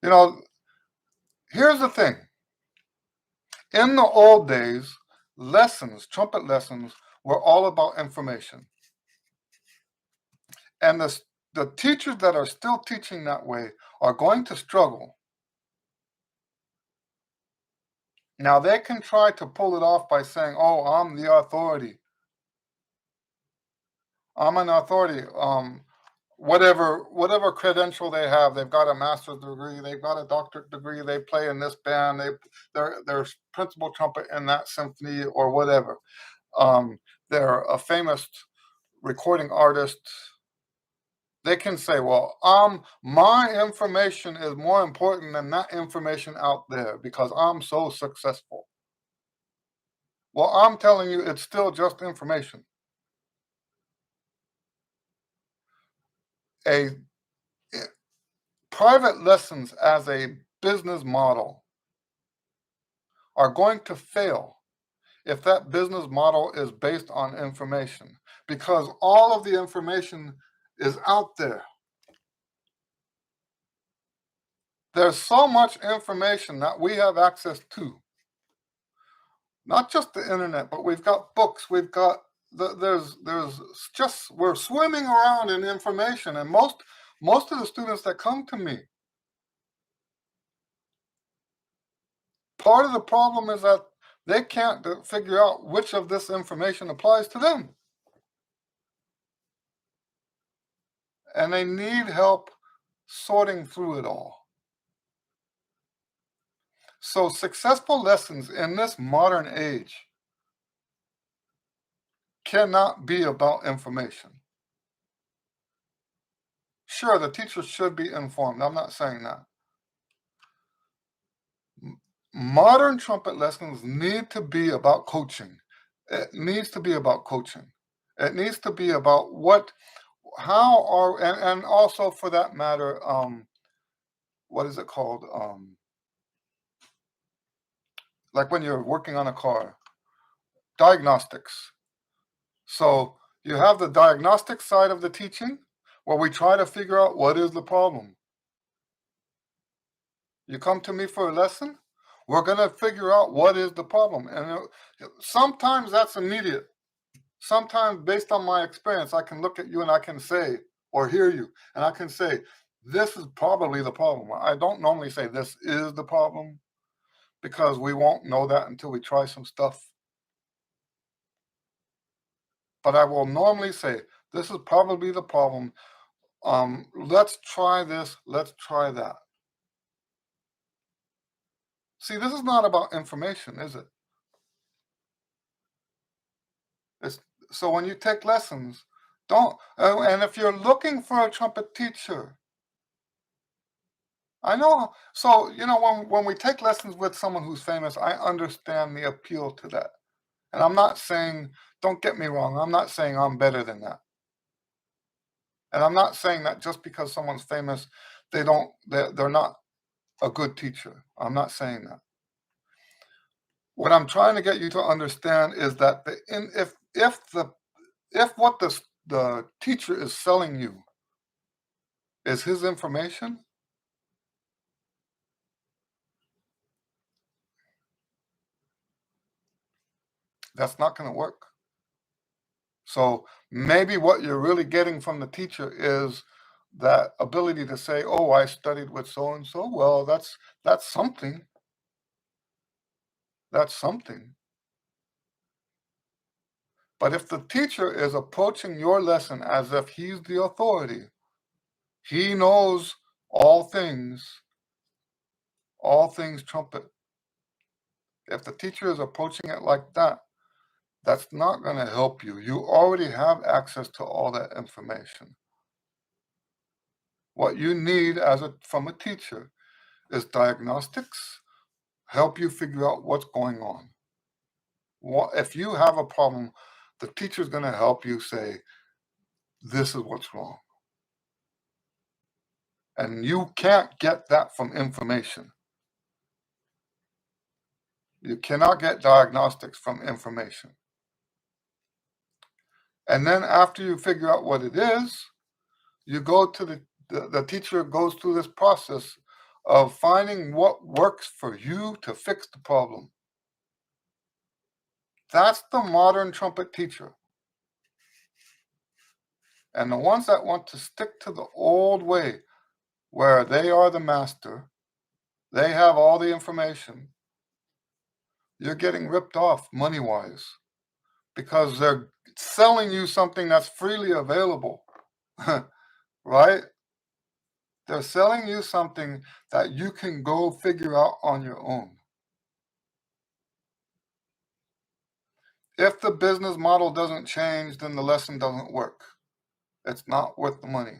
You know, here's the thing. In the old days, trumpet lessons, were all about information. And the teachers that are still teaching that way are going to struggle. Now, they can try to pull it off by saying, oh, I'm the authority. I'm an authority. Whatever credential they have, they've got a master's degree, they've got a doctorate degree, they play in this band, they're principal trumpet in that symphony or whatever. They're a famous recording artist. They can say, well, my information is more important than that information out there because I'm so successful. Well, I'm telling you, it's still just information. A Private lessons as a business model are going to fail if that business model is based on information, because all of the information is out there. There's so much information that we have access to. Not just the internet, but we've got books, we've got there's just we're swimming around in information, and most of the students that come to me, part of the problem is that they can't figure out which of this information applies to them. And they need help sorting through it all. So successful lessons in this modern age cannot be about information. Sure, the teacher should be informed. I'm not saying that. Modern trumpet lessons need to be about coaching. It needs to be about coaching. It needs to be about and also for that matter, what is it called? Like when you're working on a car, diagnostics. So you have the diagnostic side of the teaching where we try to figure out what is the problem. You come to me for a lesson, we're going to figure out what is the problem. And sometimes that's immediate. Sometimes, based on my experience, I can look at you and I can say, or hear you, and I can say, this is probably the problem. I don't normally say this is the problem because we won't know that until we try some stuff. But I will normally say, this is probably the problem. Let's try this, let's try that. See, this is not about information, is it? So when you take lessons, don't, and if you're looking for a trumpet teacher, I know, so, when we take lessons with someone who's famous, I understand the appeal to that. And I'm not saying, don't get me wrong, I'm not saying I'm better than that. And I'm not saying that just because someone's famous, they're not a good teacher. I'm not saying that. What I'm trying to get you to understand is that if what the teacher is selling you is his information, that's not going to work. So maybe what you're really getting from the teacher is that ability to say, "Oh, I studied with so and so." Well, that's something. That's something. But if the teacher is approaching your lesson as if he's the authority, he knows all things trumpet. If the teacher is approaching it like that, that's not going to help you. You already have access to all that information. What you need from a teacher is diagnostics, help you figure out what's going on. If you have a problem, the teacher's going to help you say, this is what's wrong. And you can't get that from information. You cannot get diagnostics from information. And then after you figure out what it is, you go to the teacher goes through this process of finding what works for you to fix the problem. That's the modern trumpet teacher. And the ones that want to stick to the old way, where they are the master, they have all the information, you're getting ripped off money-wise because they're selling you something that's freely available, right? They're selling you something that you can go figure out on your own. If the business model doesn't change, then the lesson doesn't work. It's not worth the money.